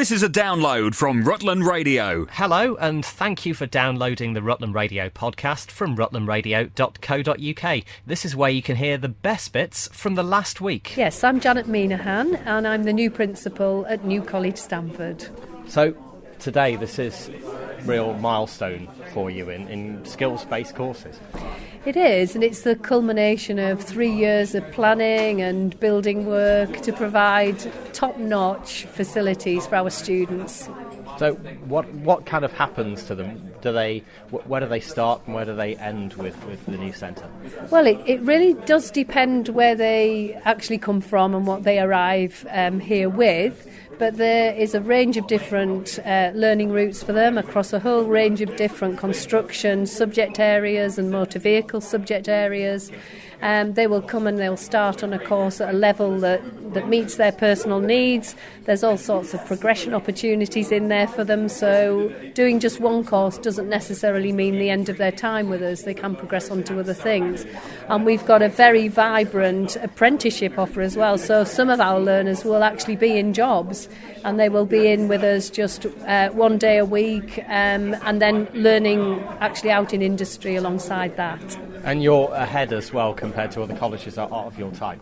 This is a download from Rutland Radio. Hello, and thank you for downloading the Rutland Radio podcast from rutlandradio.co.uk. This is where you can hear the best bits from the last week. Yes, I'm Janet Minahan, and I'm the new principal at New College, Stamford. So, today this is a real milestone for you in skills-based courses. It is, and it's the culmination of 3 years of planning and building work to provide top-notch facilities for our students. So what kind of happens to them? Where do they start and where do they end with the new centre? Well, it really does depend where they actually come from and what they arrive here with. But there is a range of different learning routes for them across a whole range of different construction subject areas and motor vehicle subject areas. They will come and they'll start on a course at a level that meets their personal needs. There's all sorts of progression opportunities in there for them, so doing just one course doesn't necessarily mean the end of their time with us. They can progress on to other things. And we've got a very vibrant apprenticeship offer as well, so some of our learners will actually be in jobs and they will be in with us just 1 day a week and then learning actually out in industry alongside that. And you're ahead as well compared to other colleges that are of your type.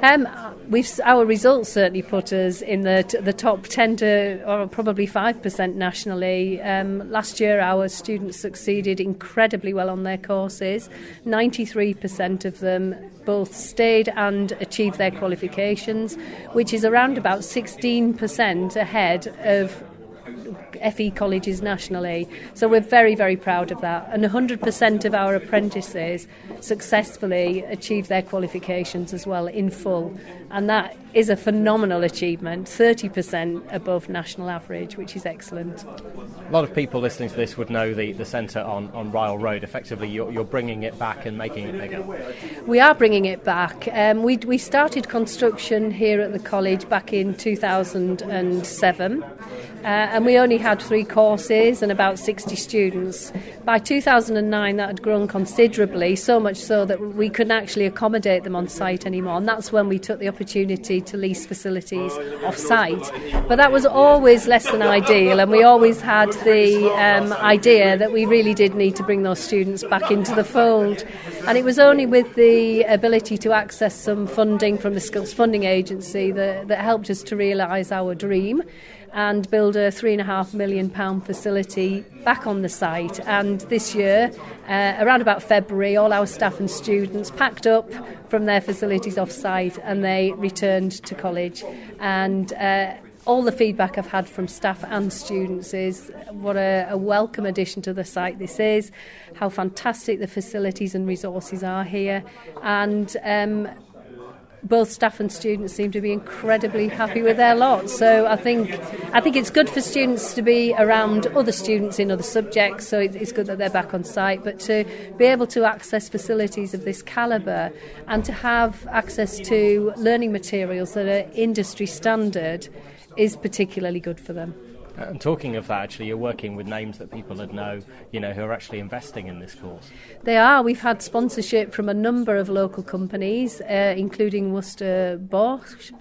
Our results certainly put us in the top 10 to or probably 5% nationally. Last year our students succeeded incredibly well on their courses. 93% of them both stayed and achieved their qualifications, which is around about 16% ahead of FE colleges nationally. So we're very, very proud of that. And 100% of our apprentices successfully achieve their qualifications as well in full. And that is a phenomenal achievement, 30% above national average, which is excellent. A lot of people listening to this would know the centre on Ryle Road. Effectively, you're bringing it back and making it bigger. We are bringing it back. We started construction here at the college back in 2007. And we only had 3 courses and about 60 students. By 2009 that had grown considerably, so much so that we couldn't actually accommodate them on site anymore, and that's when we took the opportunity to lease facilities off site. But that was always less than ideal, and we always had the idea that we really did need to bring those students back into the fold. And it was only with the ability to access some funding from the Skills Funding Agency that helped us to realise our dream and build a £3.5 million facility back on the site. And this year, around about February, all our staff and students packed up from their facilities off-site and they returned to college. And all the feedback I've had from staff and students is what a welcome addition to the site this is, how fantastic the facilities and resources are here, and both staff and students seem to be incredibly happy with their lot. So I think it's good for students to be around other students in other subjects, so it's good that they're back on site, but to be able to access facilities of this calibre and to have access to learning materials that are industry standard is particularly good for them. And talking of that, actually, you're working with names that people would know, who are actually investing in this course. They are. We've had sponsorship from a number of local companies, including Worcester Bosch,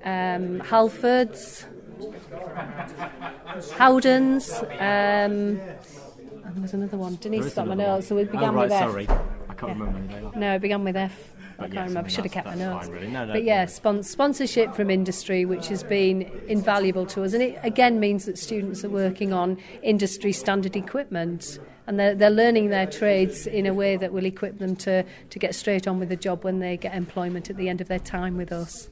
Halfords, Howdens, and there was another one. Denise got my notes, so we began with F. Sorry, I can't remember the name. No, it began with F. I can't remember. I should have kept my notes. Fine, really. No, but yeah, sponsorship from industry, which has been invaluable to us. And it again means that students are working on industry standard equipment. And they're learning their trades in a way that will equip them to get straight on with the job when they get employment at the end of their time with us.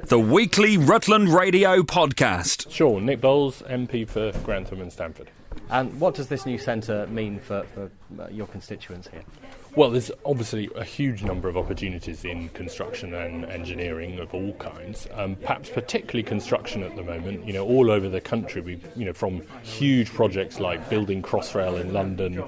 The weekly Rutland Radio podcast. Sure, Nick Bowles, MP for Grantham and Stamford. And what does this new centre mean for your constituents here? Well, there's obviously a huge number of opportunities in construction and engineering of all kinds, perhaps particularly construction at the moment. All over the country, we've, from huge projects like building Crossrail in London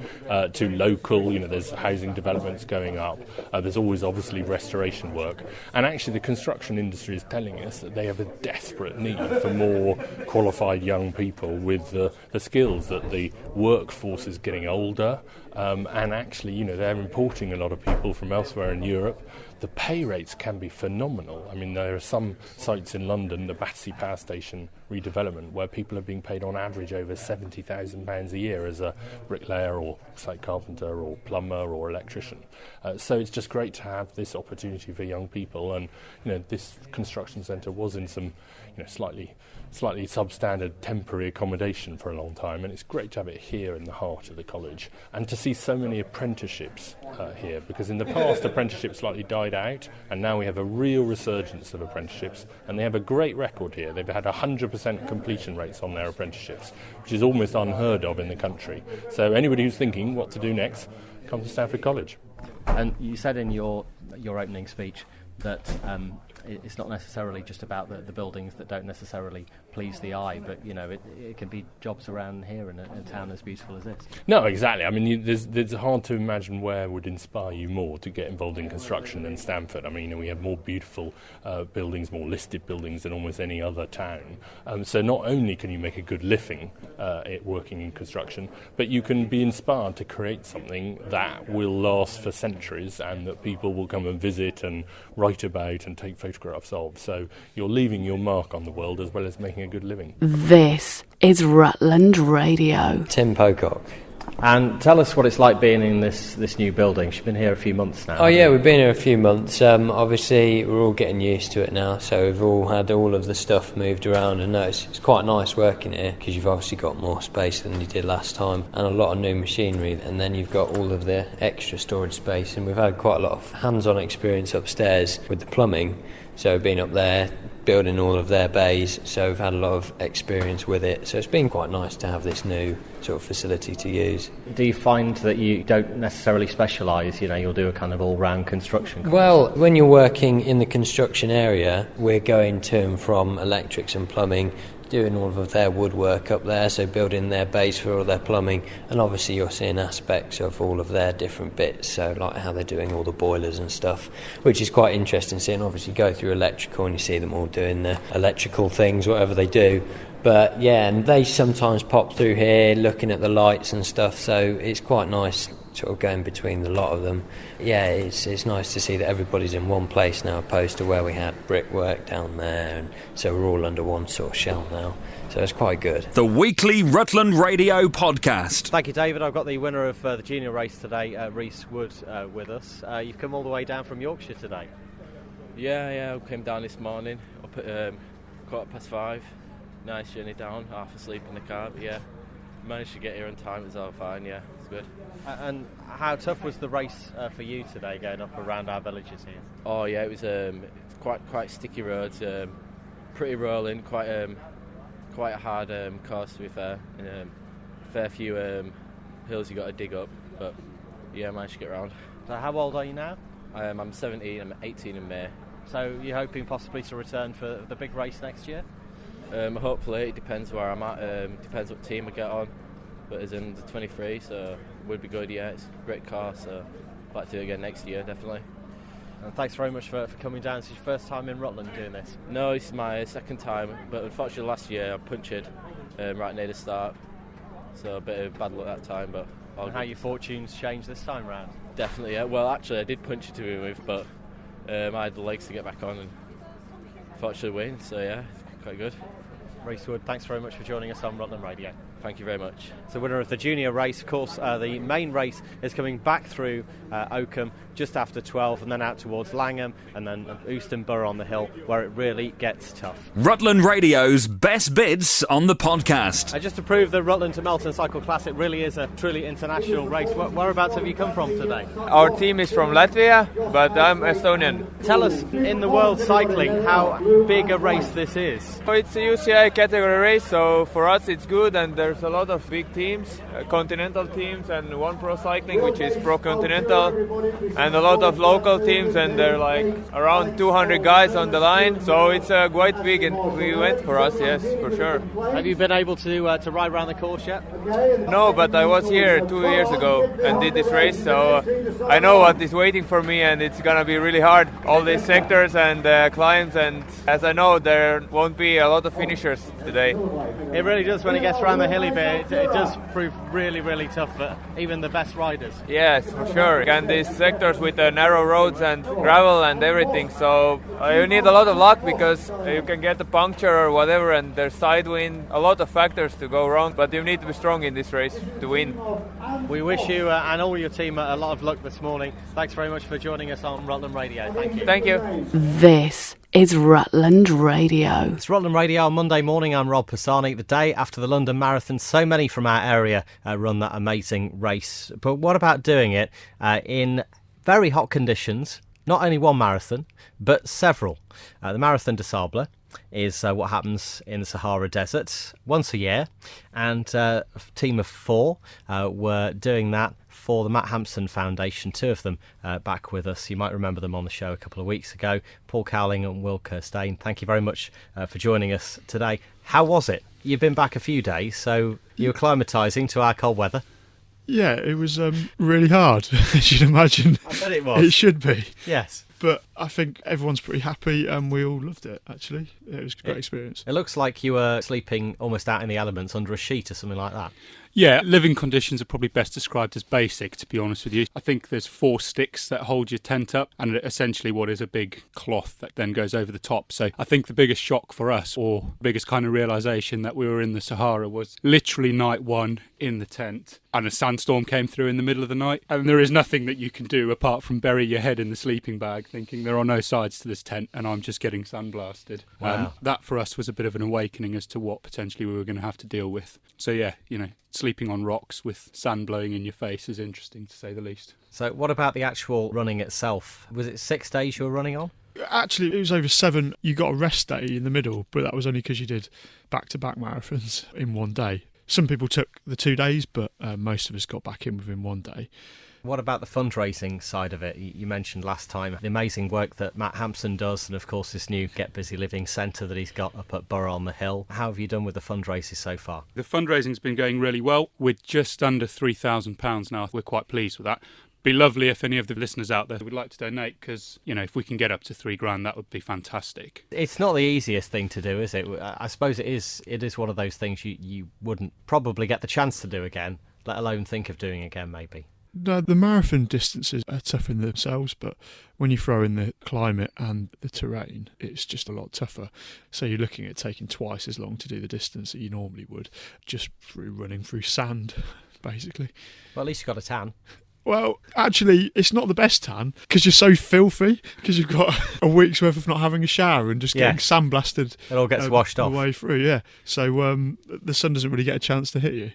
to local, there's housing developments going up. There's always obviously restoration work. And actually the construction industry is telling us that they have a desperate need for more qualified young people with the skills that the workforce is getting older. And actually, they're importing a lot of people from elsewhere in Europe. the pay rates can be phenomenal. I mean, there are some sites in London, the Battersea Power Station redevelopment, where people are being paid on average over £70,000 a year as a bricklayer or site carpenter or plumber or electrician. So it's just great to have this opportunity for young people. And this construction centre was in some slightly substandard temporary accommodation for a long time, and it's great to have it here in the heart of the college and to see so many apprenticeships here, because in the past apprenticeships slightly died out, and now we have a real resurgence of apprenticeships, and they have a great record here. They've had 100% completion rates on their apprenticeships, which is almost unheard of in the country. So anybody who's thinking what to do next, come to Stanford College. And you said in your opening speech that it's not necessarily just about the buildings that don't necessarily please the eye, but it can be jobs around here in a town as beautiful as this. No, exactly. I mean, there's hard to imagine where would inspire you more to get involved in construction than Stamford. I mean, we have more beautiful buildings, more listed buildings than almost any other town. So not only can you make a good living working in construction, but you can be inspired to create something that will last for centuries and that people will come and visit and write about and take photographs of. So you're leaving your mark on the world as well as making a good living. This is Rutland Radio. Tim Pocock. And tell us what it's like being in this new building. You've been here a few months now. Oh yeah, we've been here a few months. Obviously, we're all getting used to it now, so we've all had all of the stuff moved around, and it's quite nice working here because you've obviously got more space than you did last time, and a lot of new machinery, and then you've got all of the extra storage space, and we've had quite a lot of hands-on experience upstairs with the plumbing. So we've been up there building all of their bays, so we've had a lot of experience with it. So it's been quite nice to have this new sort of facility to use. Do you find that you don't necessarily specialise, you'll do a kind of all-round construction course? Well, when you're working in the construction area, we're going to and from electrics and plumbing, doing all of their woodwork up there, so building their base for all their plumbing, and obviously you're seeing aspects of all of their different bits, so like how they're doing all the boilers and stuff, which is quite interesting seeing. Obviously go through electrical and you see them all doing the electrical things, whatever they do. But yeah, and they sometimes pop through here looking at the lights and stuff, so it's quite nice sort of going between the lot of them. Yeah, it's nice to see that everybody's in one place now, opposed to where we had brickwork down there, and so we're all under one sort of shell now. So it's quite good. The weekly Rutland Radio podcast. Thank you, David. I've got the winner of the junior race today, Rhys Wood, with us. You've come all the way down from Yorkshire today. Yeah, I came down this morning up at 5:15. Nice journey down, half asleep in the car, but yeah, managed to get here on time. It was all fine, yeah, it's good. And how tough was the race for you today, going up around our villages here? Oh yeah, it was quite sticky roads, pretty rolling, quite a hard course to be fair. Fair few hills you got to dig up, but yeah, I managed to get around. So how old are you now? I'm 17, I'm 18 in May. So you're hoping possibly to return for the big race next year? Hopefully, it depends where I'm at, depends what team I get on, but as in the 23, so it would be good, yeah, it's a great car, so I'd like to do it again next year, definitely. And thanks very much for coming down. It's your first time in Rutland doing this? No, it's my second time, but unfortunately last year I punctured right near the start, so a bit of bad luck that time, but and how your fortunes changed this time round? Definitely, yeah. Well, actually I did punch it to begin with, but I had the legs to get back on and fortunately win, so yeah, it's quite good. Rhys Wood, thanks very much for joining us on Rutland Radio. Thank you very much. So winner of the junior race, of course, the main race is coming back through Oakham just after 12 and then out towards Langham and then Euston Borough on the hill where it really gets tough. Rutland Radio's best bits on the podcast. Just to prove that Rutland to Melton Cycle Classic really is a truly international race, whereabouts have you come from today? Our team is from Latvia, but I'm Estonian. Tell us, in the world cycling, how big a race this is. It's a UCI category race, so for us it's good, and there's a lot of big teams, continental teams, and one pro cycling, which is pro continental, and a lot of local teams, and they're like around 200 guys on the line, so it's a quite big event for us, yes, for sure. Have you been able to ride around the course yet? No, but I was here 2 years ago and did this race, so I know what is waiting for me, and it's gonna be really hard. All these sectors and climbs, and as I know, there won't be a lot of finishers, today. It really does. When it gets around the hilly bit, it does prove really, really tough for even the best riders. Yes, for sure. And these sectors with the narrow roads and gravel and everything, so you need a lot of luck because you can get a puncture or whatever, and there's side wind, a lot of factors to go wrong, but you need to be strong in this race to win. We wish you and all your team a lot of luck this morning. Thanks very much for joining us on Rutland Radio. Thank you. Thank you. This is Rutland Radio. It's Rutland Radio on Monday morning. I'm Rob Pisani. The day after the London Marathon, so many from our area run that amazing race. But what about doing it in very hot conditions? Not only one marathon, but several. The Marathon des Sables is what happens in the Sahara Desert once a year, and a team of 4 were doing that for the Matt Hampson Foundation. 2 of them back with us. You might remember them on the show a couple of weeks ago, Paul Cowling and Will Kirstein. Thank you very much for joining us today. How was it? You've been back a few days, so you were acclimatising to our cold weather. Yeah, it was really hard, as you'd imagine. I bet it was. It should be. Yes. But I think everyone's pretty happy and we all loved it, actually. It was a great experience. It looks like you were sleeping almost out in the elements under a sheet or something like that. Yeah, living conditions are probably best described as basic, to be honest with you. I think there's 4 sticks that hold your tent up and essentially what is a big cloth that then goes over the top. So I think the biggest shock for us, or biggest kind of realisation that we were in the Sahara, was literally night 1 in the tent and a sandstorm came through in the middle of the night. And there is nothing that you can do apart from bury your head in the sleeping bag thinking there are no sides to this tent and I'm just getting sandblasted. Wow. That for us was a bit of an awakening as to what potentially we were going to have to deal with. So yeah, sleeping on rocks with sand blowing in your face is interesting, to say the least. So what about the actual running itself? Was it 6 days you were running on? Actually, it was over 7. You got a rest day in the middle, but that was only because you did back-to-back marathons in one day. Some people took the 2 days, but most of us got back in within one day. What about the fundraising side of it? You mentioned last time the amazing work that Matt Hampson does, and of course this new Get Busy Living centre that he's got up at Borough on the Hill. How have you done with the fundraisers so far? The fundraising's been going really well. We're just under £3,000 now. We're quite pleased with that. Be lovely if any of the listeners out there would like to donate, because if we can get up to £3,000, that would be fantastic. It's not the easiest thing to do, is it? I suppose it is one of those things you wouldn't probably get the chance to do again, let alone think of doing again maybe. No, the marathon distances are tough in themselves, but when you throw in the climate and the terrain, it's just a lot tougher. So you're looking at taking twice as long to do the distance that you normally would, just through running through sand, basically. Well, at least you got a tan. Well, actually, it's not the best tan because you're so filthy, because you've got a week's worth of not having a shower and just getting sandblasted. It all gets washed off. The way through, yeah. So the sun doesn't really get a chance to hit you.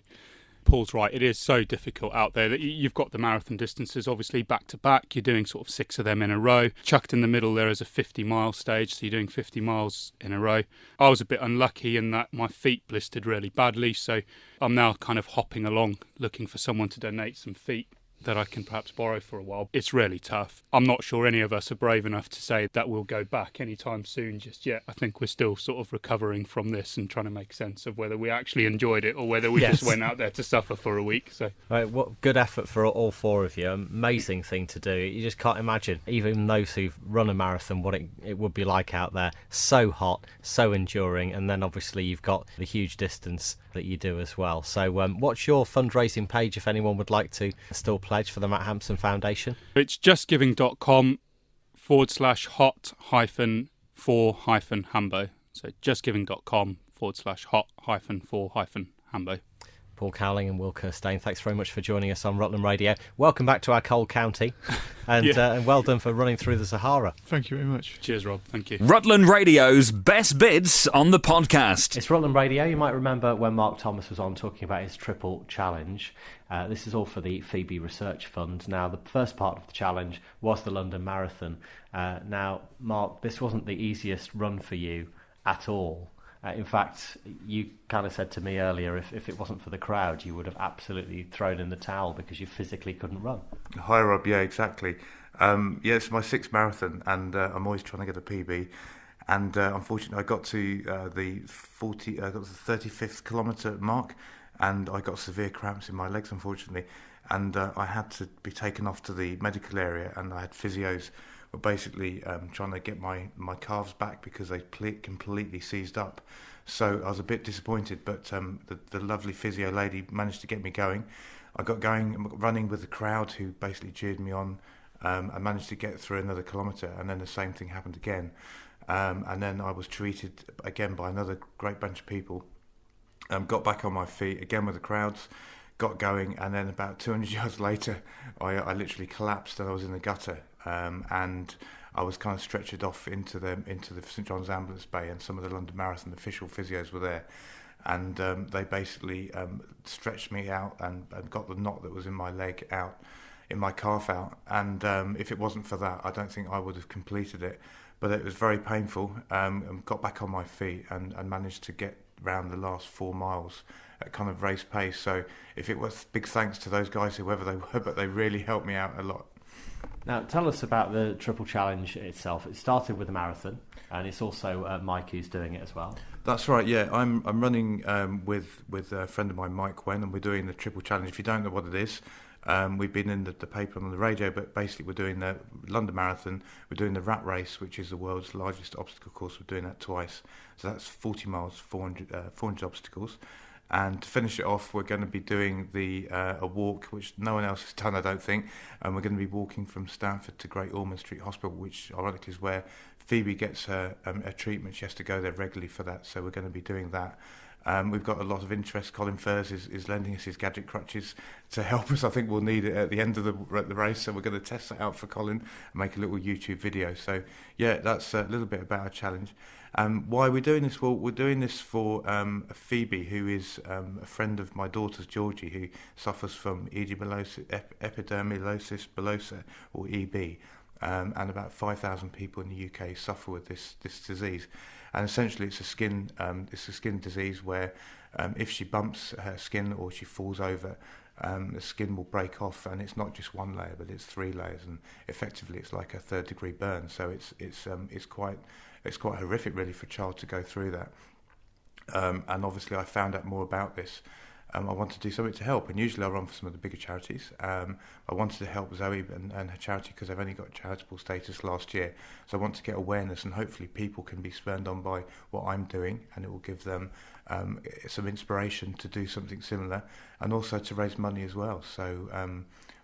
Paul's right, it is so difficult out there that you've got the marathon distances obviously back to back. You're doing sort of 6 of them in a row. Chucked in the middle there is a 50-mile stage, so you're doing 50 miles in a row. I was a bit unlucky in that my feet blistered really badly, so I'm now kind of hopping along looking for someone to donate some feet that I can perhaps borrow for a while. It's really tough. I'm not sure any of us are brave enough to say that we'll go back anytime soon just yet. I think we're still sort of recovering from this and trying to make sense of whether we actually enjoyed it or whether we just went out there to suffer for a week. So, right, what good effort for all 4 of you. Amazing thing to do. You just can't imagine, even those who've run a marathon, what it would be like out there. So hot, so enduring, and then obviously you've got the huge distance that you do as well. So what's your fundraising page if anyone would like to still pledge for the Matt Hampson Foundation? It's justgiving.com/hot-for-hambo. So justgiving.com/hot-for-hambo. Paul Cowling and Will Kirstein, thanks very much for joining us on Rutland Radio. Welcome back to our cold county, and well done for running through the Sahara. Thank you very much. Cheers, Rob. Thank you. Rutland Radio's best bits on the podcast. It's Rutland Radio. You might remember when Mark Thomas was on talking about his triple challenge. This is all for the Phoebe Research Fund. Now, the first part of the challenge was the London Marathon. Now, Mark, this wasn't the easiest run for you at all. In fact, you kind of said to me earlier, if it wasn't for the crowd, you would have absolutely thrown in the towel because you physically couldn't run. Hi, Rob. Yeah, exactly. It's my 6th marathon, and I'm always trying to get a PB. And unfortunately, I got to the 35th kilometre mark, and I got severe cramps in my legs, unfortunately. And I had to be taken off to the medical area, and I had physios were basically trying to get my calves back because they completely seized up. So I was a bit disappointed, but the lovely physio lady managed to get me going. I got going, running with the crowd who basically cheered me on. I managed to get through another kilometre, and then the same thing happened again. And then I was treated again by another great bunch of people. Got back on my feet again with the crowds, got going, and then about 200 yards later, I literally collapsed and I was in the gutter. And I was kind of stretchered off into the St John's Ambulance Bay, and some of the London Marathon official physios were there. And they basically stretched me out and got the knot that was in my leg out, in my calf out. And if it wasn't for that, I don't think I would have completed it. But it was very painful. Got back on my feet and managed to get round the last 4 miles at kind of race pace. So if it was, big thanks to those guys, whoever they were, but they really helped me out a lot. Now, tell us about the Triple Challenge itself. It started with a marathon, and it's also Mike who's doing it as well. That's right, yeah. I'm running with a friend of mine, Mike Wen, and we're doing the Triple Challenge. If you don't know what it is, we've been in the paper and on the radio, but basically we're doing the London Marathon, we're doing the Rat Race, which is the world's largest obstacle course. We're doing that twice. So that's 40 miles, 400 obstacles. And to finish it off, we're going to be doing a walk, which no one else has done, I don't think. And we're going to be walking from Stamford to Great Ormond Street Hospital, which ironically is where Phoebe gets her treatment. She has to go there regularly for that. So we're going to be doing that. We've got a lot of interest. Colin Furze is lending us his gadget crutches to help us. I think we'll need it at the end of the race, so we're going to test that out for Colin and make a little YouTube video. So yeah, that's a little bit about our challenge. Why are we doing this? Well, we're doing this for Phoebe, who is a friend of my daughter's, Georgie, who suffers from epidermolysis bullosa, or EB. And about 5,000 people in the UK suffer with this disease. And essentially it's a skin disease where if she bumps her skin or she falls over, the skin will break off, and it's not just one layer, but it's 3 layers, and effectively it's like a 3rd-degree burn. So it's quite horrific, really, for a child to go through that. And obviously I found out more about this. I wanted to do something to help, and usually I run for some of the bigger charities. I wanted to help Zoe and her charity because they've only got charitable status last year. So I want to get awareness, and hopefully people can be spurred on by what I'm doing, and it will give them some inspiration to do something similar, and also to raise money as well. So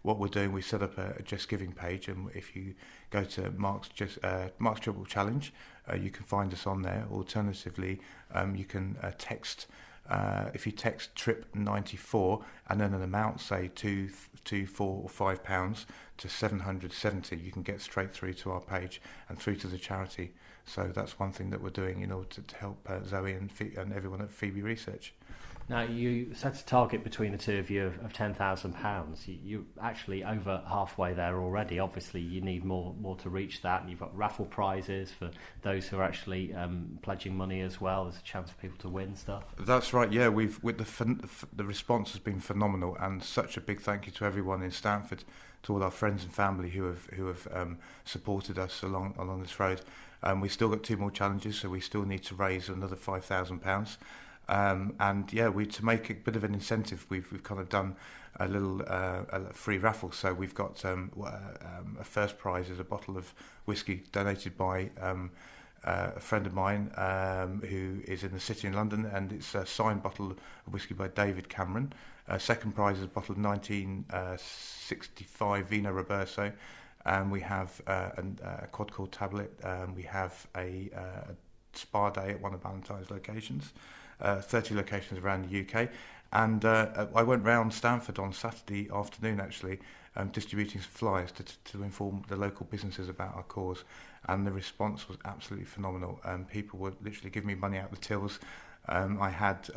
what we're doing, we set up a Just Giving page, and if you go to Mark's Triple Challenge, you can find us on there. Alternatively, you can text. If you text TRIP 94 and then an amount, say £2, £4 or £5 to 770, you can get straight through to our page and through to the charity. So that's one thing that we're doing in order to help Zoe and everyone at Phoebe Research. Now, you set a target between the two of you of £10,000. You're actually over halfway there already. Obviously, you need more to reach that. And you've got raffle prizes for those who are actually pledging money as well. There's a chance for people to win stuff. That's right. Yeah, the response has been phenomenal, and such a big thank you to everyone in Stamford, to all our friends and family who have supported us along this road. We've still got 2 more challenges, so we still need to raise another £5,000. And yeah, to make a bit of an incentive, we've kind of done a little a free raffle. So we've got a first prize is a bottle of whiskey donated by a friend of mine who is in the city in London, and it's a signed bottle of whiskey by David Cameron. Second prize is a bottle of 1965 Vino Roberto, and we have a quad core tablet. We have a spa day at one of Valentine's locations. 30 locations around the UK, and I went round Stamford on Saturday afternoon actually, distributing some flyers to inform the local businesses about our cause, and the response was absolutely phenomenal. People were literally giving me money out of the tills. I had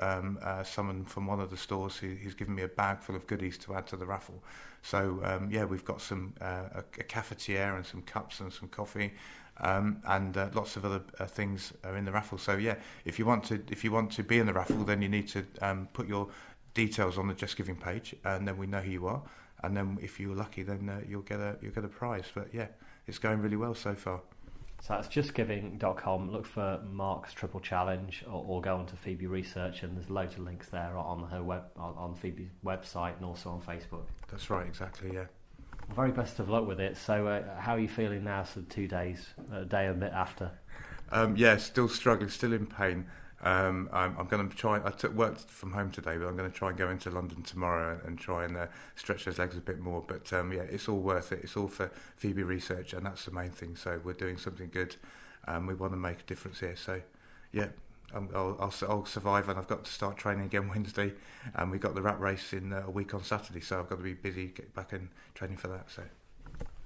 someone from one of the stores who's given me a bag full of goodies to add to the raffle. So yeah, we've got some a cafetiere and some cups and some coffee. And lots of other things are in the raffle. So yeah, if you want to be in the raffle, then you need to put your details on the Just Giving page, and then we know who you are. And then if you're lucky, then you'll get a prize. But yeah, it's going really well so far. So that's justgiving.com. Look for Mark's Triple Challenge, or go onto Phoebe Research, and there's loads of links there on her on Phoebe's website, and also on Facebook. That's right, exactly. Yeah. Very best of luck with it. So how are you feeling now, so 2 days, a day and a bit after? Yeah, still struggling, still in pain. I'm going to try. I took work from home today, but I'm going to try and go into London tomorrow and try and stretch those legs a bit more. But yeah, it's all worth it. It's all for Phoebe research, and that's the main thing. So we're doing something good. We want to make a difference here. So yeah, I'll survive, and I've got to start training again Wednesday, and we've got the rat race in a week on Saturday. So I've got to be busy, get back and training for that. So.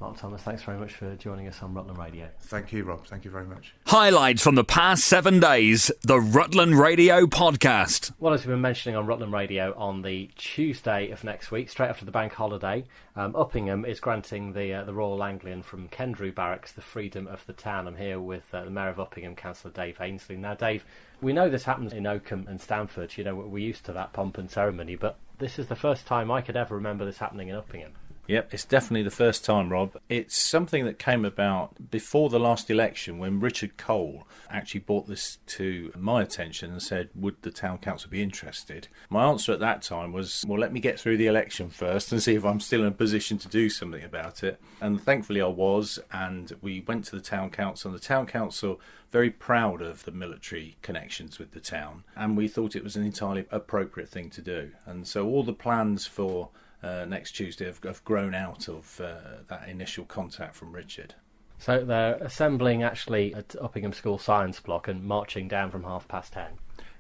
Mark Thomas, thanks very much for joining us on Rutland Radio. Thank you, Rob. Thank you very much. Highlights from the past 7 days, the Rutland Radio podcast. Well, as we've been mentioning on Rutland Radio, on the Tuesday of next week, straight after the bank holiday, Uppingham is granting the Royal Anglian from Kendrew Barracks the freedom of the town. I'm here with the Mayor of Uppingham, Councillor Dave Ainsley. Now, Dave, we know this happens in Oakham and Stamford. You know, we're used to that pomp and ceremony, but this is the first time I could ever remember this happening in Uppingham. Yep, it's definitely the first time, Rob. It's something that came about before the last election when Richard Cole actually brought this to my attention and said, would the town council be interested? My answer at that time was, well, let me get through the election first and see if I'm still in a position to do something about it. And thankfully I was, and we went to the town council, and the town council very proud of the military connections with the town, and we thought it was an entirely appropriate thing to do. And so all the plans for next Tuesday have grown out of that initial contact from Richard. So they're assembling actually at Uppingham School Science Block and marching down from 10:30.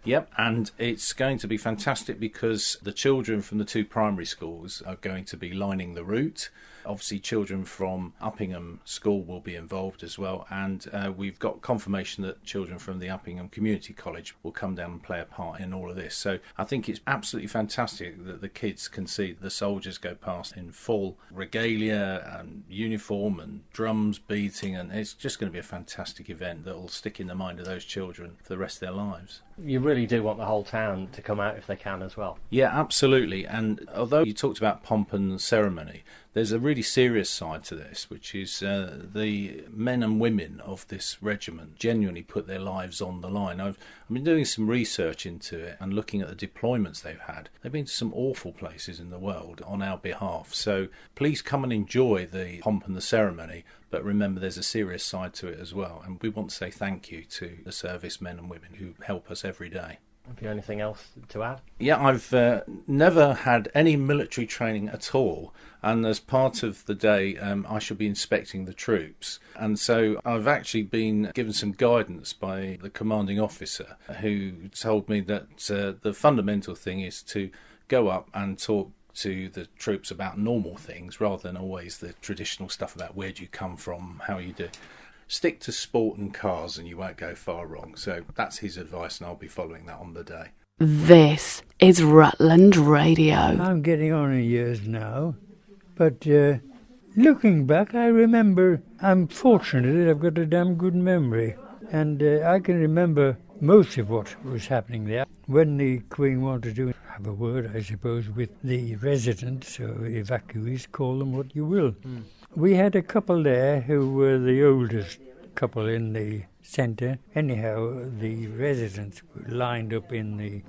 Yep, and it's going to be fantastic because the children from the 2 primary schools are going to be lining the route. Obviously, children from Uppingham School will be involved as well, and we've got confirmation that children from the Uppingham Community College will come down and play a part in all of this. So I think it's absolutely fantastic that the kids can see the soldiers go past in full regalia and uniform and drums beating, and it's just going to be a fantastic event that will stick in the mind of those children for the rest of their lives. You really do want the whole town to come out if they can as well. Yeah, absolutely. And although you talked about pomp and ceremony, there's a really serious side to this, which is the men and women of this regiment genuinely put their lives on the line. I've been doing some research into it and looking at the deployments they've had. They've been to some awful places in the world on our behalf. So please come and enjoy the pomp and the ceremony, but remember there's a serious side to it as well. And we want to say thank you to the servicemen and women who help us every day. Have you anything else to add? Yeah, I've never had any military training at all, and as part of the day I shall be inspecting the troops, and so I've actually been given some guidance by the commanding officer who told me that the fundamental thing is to go up and talk to the troops about normal things rather than always the traditional stuff about where do you come from, how you do. Stick to sport and cars and you won't go far wrong. So that's his advice, and I'll be following that on the day. This is Rutland Radio. I'm getting on in years now, but looking back, I remember, I'm fortunate that I've got a damn good memory, and I can remember most of what was happening there. When the Queen wanted to have a word, I suppose, with the residents or evacuees, call them what you will. We had a couple there who were the oldest couple in the centre. Anyhow, the residents were lined up in the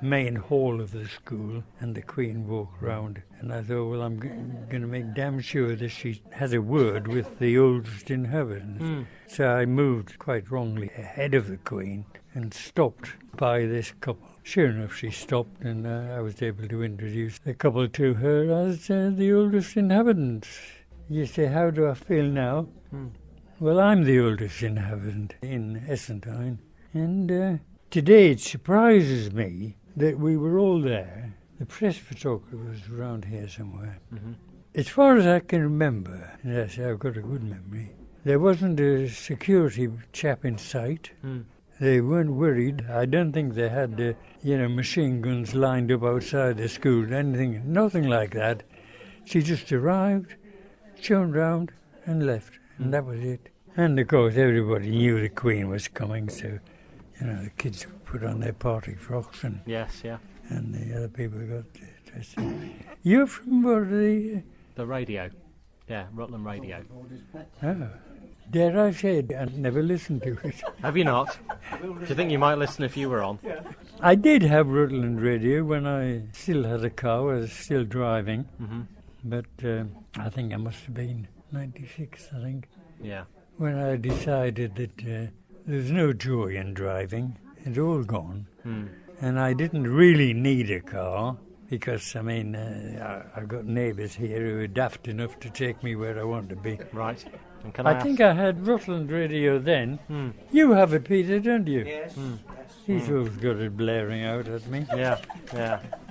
main hall of the school, and the Queen walked round. And I thought, well, I'm going to make damn sure that she has a word with the oldest inhabitants. So I moved quite wrongly ahead of the Queen and stopped by this couple. Sure enough, she stopped, and I was able to introduce the couple to her as the oldest inhabitants. You say, how do I feel now? Well, I'm the oldest inhabitant in Essendine, and today it surprises me that we were all there. The press photographer was around here somewhere. As far as I can remember, and I say I've got a good memory, there wasn't a security chap in sight. They weren't worried. I don't think they had, machine guns lined up outside the school, nothing like that. She just arrived, shown round and left, and that was it. And of course everybody knew the Queen was coming, so the kids put on their party frocks and and the other people got dressed. You're from the radio, Rutland Radio. Oh, dare I say it? I never listened to it. Have you not? Do you think you might listen if you were on? I did have Rutland Radio when I still had a car, I was still driving. But I think I must have been 96, I think. Yeah. When I decided that there's no joy in driving. it's all gone. And I didn't really need a car because, I mean, I've got neighbours here who are daft enough to take me where I want to be. Right. And I think I had Rutland radio then. You have it, Peter, don't you? Yes. He's always got it blaring out at me. Yeah.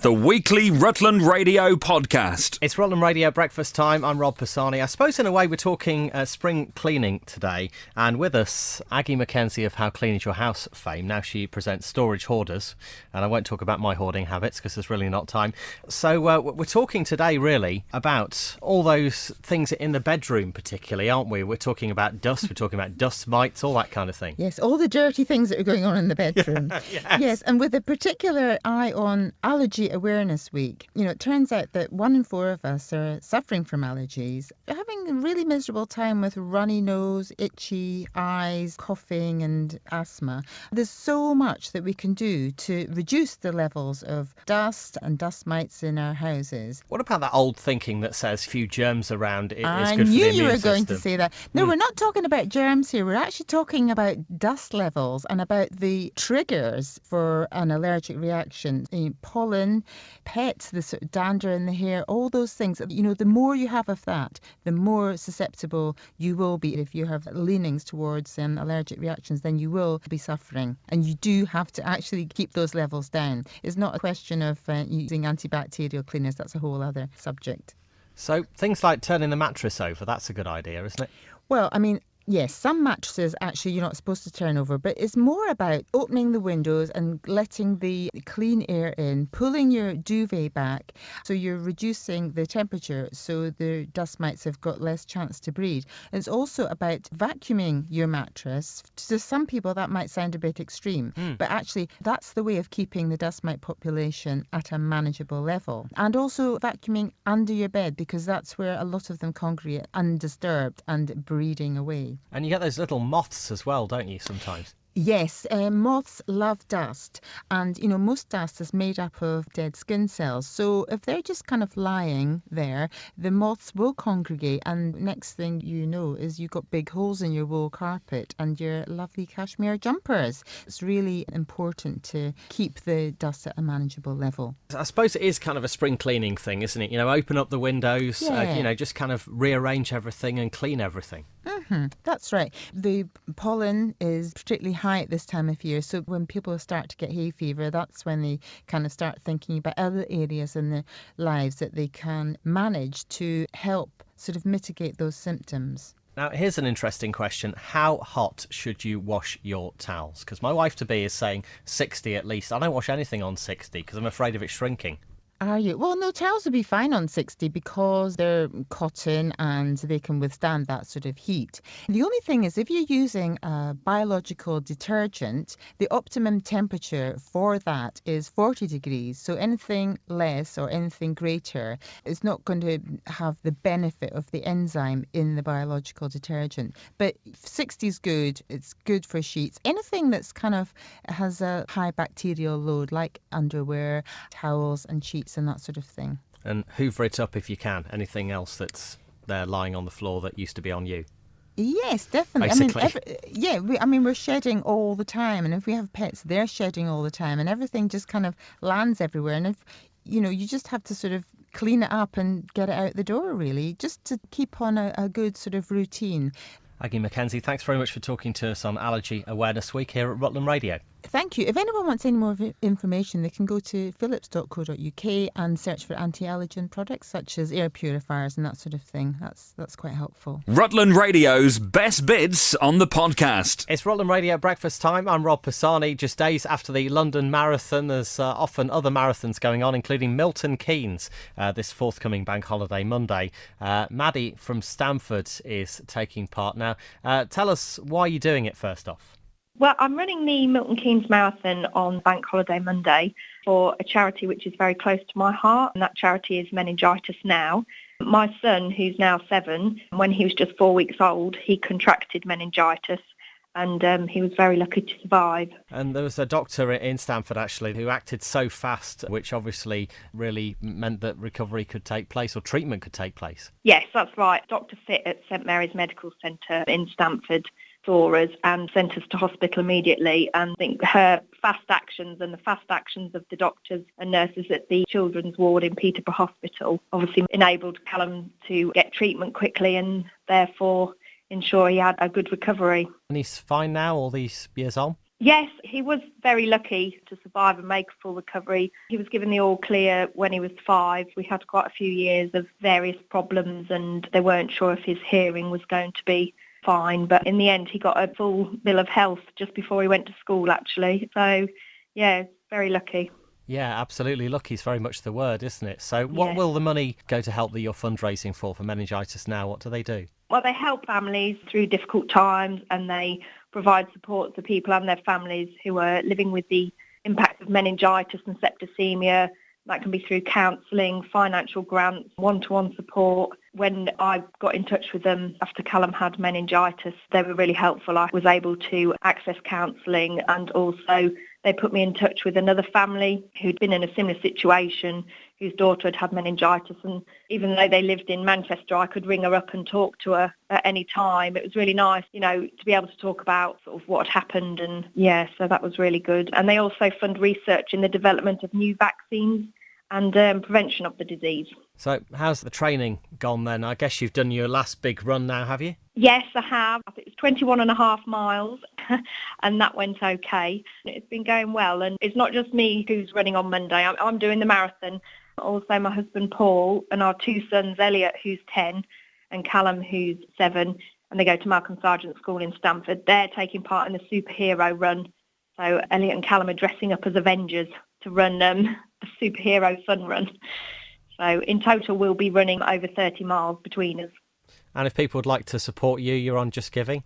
The weekly Rutland Radio podcast. It's Rutland Radio breakfast time. I'm Rob Pisani. I suppose in a way we're talking spring cleaning today. And with us, Aggie Mackenzie of How Clean Is Your House fame. Now she presents Storage Hoarders. And I won't talk about my hoarding habits because there's really not time. So we're talking today really about all those things in the bedroom particularly, aren't we? We're talking about dust, we're talking about dust mites, all that kind of thing. Yes, all the dirty things that are going on in the bedroom. Yes, and with a particular eye on Allergy Awareness Week. You know, it turns out that 1 in 4 of us are suffering from allergies, having a really miserable time with runny nose, itchy eyes, coughing and asthma. There's so much that we can do to reduce the levels of dust and dust mites in our houses. What about that old thinking that says few germs around is I good for the knew immune you were system? going to say that. No, we're not talking about germs here. We're actually talking about dust levels and about the triggers for an allergic reaction. Pollen, pets, the sort of dander in the hair, all those things. You know, the more you have of that, the more susceptible you will be. If you have leanings towards allergic reactions, then you will be suffering. And you do have to actually keep those levels down. It's not a question of using antibacterial cleaners. That's a whole other subject. So things like turning the mattress over, that's a good idea, isn't it? Well, I mean, yes, some mattresses actually you're not supposed to turn over, but it's more about opening the windows and letting the clean air in, pulling your duvet back so you're reducing the temperature so the dust mites have got less chance to breed. And it's also about vacuuming your mattress. To some people that might sound a bit extreme, but actually that's the way of keeping the dust mite population at a manageable level. And also vacuuming under your bed because that's where a lot of them congregate undisturbed and breeding away. And you get those little moths as well, don't you, sometimes? Yes, moths love dust, and you know most dust is made up of dead skin cells. So if they're just kind of lying there, the moths will congregate, and next thing you know is you've got big holes in your wool carpet and your lovely cashmere jumpers. It's really important to keep the dust at a manageable level. I suppose it is kind of a spring cleaning thing, isn't it? You know, open up the windows, you know, just kind of rearrange everything and clean everything. That's right. The pollen is particularly high at this time of year, so when people start to get hay fever, that's when they kind of start thinking about other areas in their lives that they can manage to help sort of mitigate those symptoms. Now, here's an interesting question. How hot should you wash your towels? Because my wife-to-be is saying 60 at least. I don't wash anything on 60 because I'm afraid of it shrinking. Are you? Well, no, towels will be fine on 60 because they're cotton and they can withstand that sort of heat. The only thing is if you're using a biological detergent, the optimum temperature for that is 40 degrees. So anything less or anything greater is not going to have the benefit of the enzyme in the biological detergent. But 60 is good. It's good for sheets. Anything that's kind of has a high bacterial load like underwear, towels and sheets and that sort of thing. And hoover it up if you can. Anything else that's there lying on the floor that used to be on you. Yes, definitely. Basically. I mean, we're shedding all the time, and if we have pets, they're shedding all the time, and everything just kind of lands everywhere. And if you know, you just have to sort of clean it up and get it out the door, really, just to keep on a good sort of routine. Aggie Mackenzie, thanks very much for talking to us on Allergy Awareness Week here at Rutland Radio. Thank you. If anyone wants any more information, they can go to philips.co.uk and search for anti-allergen products such as air purifiers and that sort of thing. That's quite helpful. Rutland Radio's best bits on the podcast. It's Rutland Radio breakfast time. I'm Rob Pisani. Just days after the London Marathon, there's often other marathons going on, including Milton Keynes this forthcoming Bank Holiday Monday. Maddie from Stamford is taking part now. Tell us why you're doing it first off. Well, I'm running the Milton Keynes Marathon on Bank Holiday Monday for a charity which is very close to my heart, and that charity is Meningitis Now. My son, who's now 7, when he was just 4 weeks old, he contracted meningitis, and he was very lucky to survive. And there was a doctor in Stamford, actually, who acted so fast, which obviously really meant that recovery could take place or treatment could take place. Yes, that's right. Dr. Fitt at St Mary's Medical Centre in Stamford saw us and sent us to hospital immediately. And I think her fast actions and the fast actions of the doctors and nurses at the children's ward in Peterborough Hospital obviously enabled Callum to get treatment quickly and therefore ensure he had a good recovery. And he's fine now, all these years on? Yes, he was very lucky to survive and make a full recovery. He was given the all clear when he was 5. We had quite a few years of various problems and they weren't sure if his hearing was going to be fine. But in the end, he got a full bill of health just before he went to school, actually. So, yeah, very lucky. Yeah, absolutely. Lucky is very much the word, isn't it? So what will the money go to help that you're fundraising for meningitis now? What do they do? Well, they help families through difficult times and they provide support to people and their families who are living with the impact of meningitis and septicemia. That can be through counselling, financial grants, one-to-one support. When I got in touch with them after Callum had meningitis, they were really helpful. I was able to access counselling and also they put me in touch with another family who'd been in a similar situation, whose daughter had meningitis. And even though they lived in Manchester, I could ring her up and talk to her at any time. It was really nice, to be able to talk about sort of what had happened. And yeah, so that was really good. And they also fund research in the development of new vaccines and prevention of the disease. So how's the training gone then? I guess you've done your last big run now, have you? Yes, I have. I think it was 21.5 miles and that went okay. It's been going well and it's not just me who's running on Monday. I'm doing the marathon. Also my husband Paul and our 2 sons, Elliot, who's 10, and Callum, who's 7, and they go to Malcolm Sargent School in Stamford. They're taking part in the superhero run. So Elliot and Callum are dressing up as Avengers to run the superhero fun run. So in total, we'll be running over 30 miles between us. And if people would like to support you, you're on Just Giving?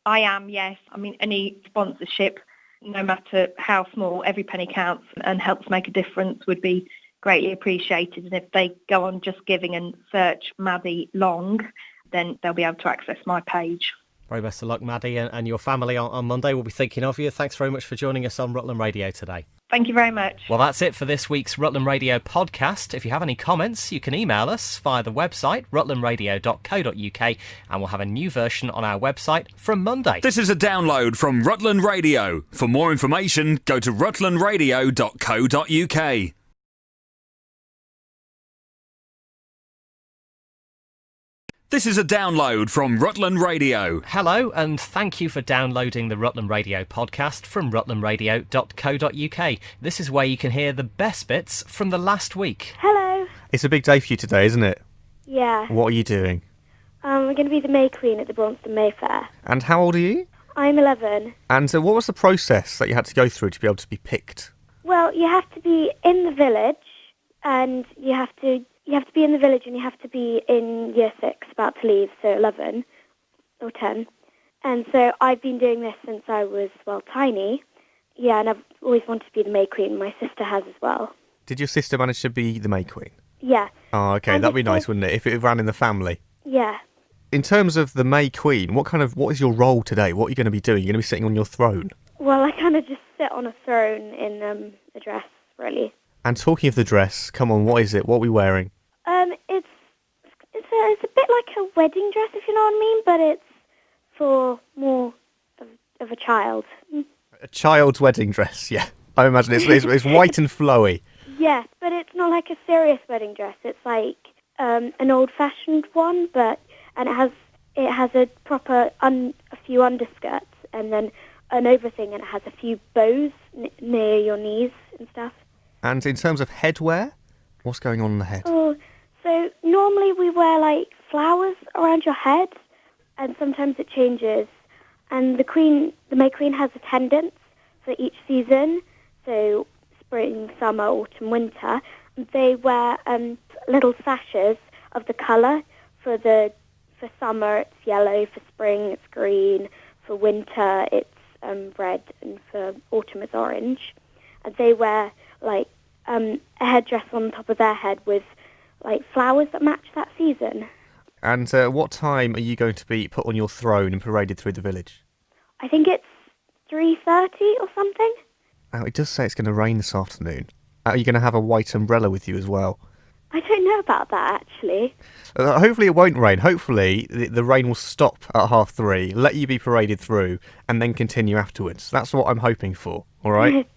I am, yes. I mean, any sponsorship, no matter how small, every penny counts and helps make a difference would be greatly appreciated. And if they go on Just Giving and search Maddie Long, then they'll be able to access my page. Very best of luck, Maddie, and your family on Monday. We'll be thinking of you. Thanks very much for joining us on Rutland Radio today. Thank you very much. Well, that's it for this week's Rutland Radio podcast. If you have any comments, you can email us via the website, rutlandradio.co.uk, and we'll have a new version on our website from Monday. This is a download from Rutland Radio. For more information, go to rutlandradio.co.uk. This is a download from Rutland Radio. Hello, and thank you for downloading the Rutland Radio podcast from rutlandradio.co.uk. This is where you can hear the best bits from the last week. Hello. It's a big day for you today, isn't it? Yeah. What are you doing? We're going to be the May Queen at the Braunston Mayfair. And how old are you? I'm 11. And what was the process that you had to go through to be able to be picked? Well, you have to be in the village, and you have to be in the village and you have to be in year 6, about to leave, so 11 or 10. And so I've been doing this since I was, tiny. Yeah, and I've always wanted to be the May Queen. My sister has as well. Did your sister manage to be the May Queen? Yeah. Oh, okay, and that'd be nice, wouldn't it, if it ran in the family? Yeah. In terms of the May Queen, what is your role today? What are you going to be doing? You're going to be sitting on your throne? Well, I kind of just sit on a throne in a dress, really. And talking of the dress, come on, what is it? What are we wearing? It's a bit like a wedding dress, if you know what I mean, but it's for more of a child. A child's wedding dress, yeah. I imagine it's white and flowy. Yes, but it's not like a serious wedding dress. It's like an old-fashioned one, and it has a proper a few underskirts and then an overthing, and it has a few bows near your knees and stuff. And in terms of headwear, what's going on the head? Oh, so normally we wear flowers around your head, and sometimes it changes. And the May Queen has attendants for each season, so spring, summer, autumn, winter. And they wear little sashes of the colour. For summer it's yellow, for spring it's green, for winter it's red, and for autumn it's orange. And they wear a headdress on top of their head with flowers that match that season. And what time are you going to be put on your throne and paraded through the village? I think it's 3:30 or something. Oh, it does say it's going to rain this afternoon. Are you going to have a white umbrella with you as well? I don't know about that, actually. Hopefully it won't rain. Hopefully the rain will stop at 3:30, let you be paraded through, and then continue afterwards. That's what I'm hoping for, all right?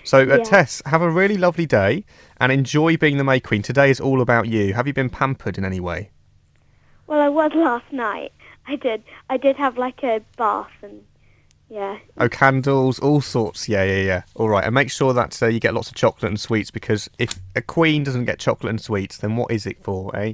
So, Yeah. Tess, have a really lovely day and enjoy being the May Queen. Today is all about you. Have you been pampered in any way? Well, I was last night. I did have like a bath and, yeah. Oh, candles, all sorts. Yeah. All right, and make sure that you get lots of chocolate and sweets, because if a queen doesn't get chocolate and sweets, then what is it for, eh?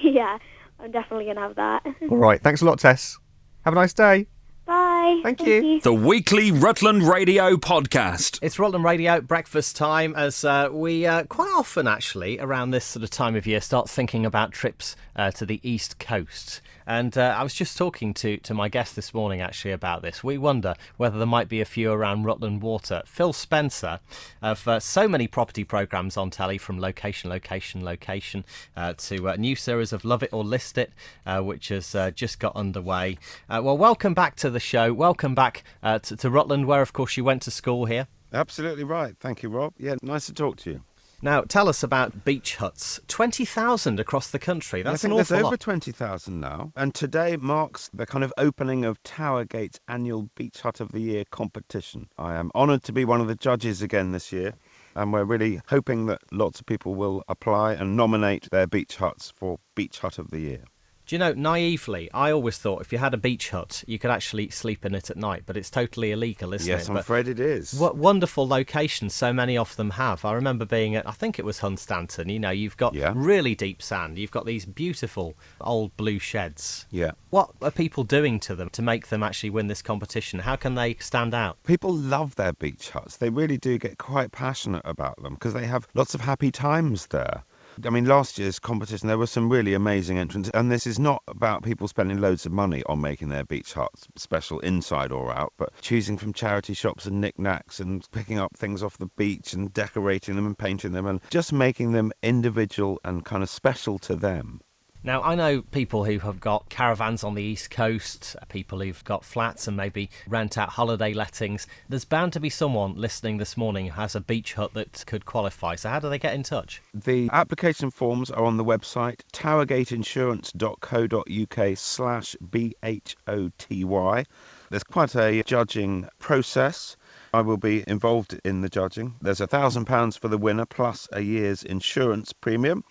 Yeah, I'm definitely going to have that. All right, thanks a lot, Tess. Have a nice day. Bye. Thank you. The weekly Rutland Radio podcast. It's Rutland Radio breakfast time, as we quite often actually around this sort of time of year start thinking about trips to the East Coast. And I was just talking to my guest this morning actually about this. We wonder whether there might be a few around Rutland Water. Phil Spencer of so many property programmes on telly, from Location to a new series of Love It or List It, which has just got underway. Well, welcome back to the show. Welcome back to Rutland, where of course you went to school here. Absolutely right. Thank you, Rob. Yeah, nice to talk to you. Now, tell us about beach huts. 20,000 across the country. That's an awful lot. I think there's over 20,000 now. And today marks the kind of opening of Towergate's annual Beach Hut of the Year competition. I am honoured to be one of the judges again this year. And we're really hoping that lots of people will apply and nominate their beach huts for Beach Hut of the Year. Do you know, naively, I always thought if you had a beach hut, you could actually sleep in it at night, but it's totally illegal, isn't it? Yes, I'm afraid it is. What wonderful locations so many of them have. I remember being at, I think it was Hunstanton, you know, you've got really deep sand, you've got these beautiful old blue sheds. Yeah. What are people doing to them to make them actually win this competition? How can they stand out? People love their beach huts. They really do get quite passionate about them because they have lots of happy times there. I mean, last year's competition, there were some really amazing entrants, and this is not about people spending loads of money on making their beach huts special inside or out, but choosing from charity shops and knickknacks and picking up things off the beach and decorating them and painting them and just making them individual and kind of special to them. Now, I know people who have got caravans on the East Coast, people who've got flats and maybe rent out holiday lettings. There's bound to be someone listening this morning who has a beach hut that could qualify. So how do they get in touch? The application forms are on the website towergateinsurance.co.uk/BHOTY. There's quite a judging process. I will be involved in the judging. There's £1,000 for the winner plus a year's insurance premium.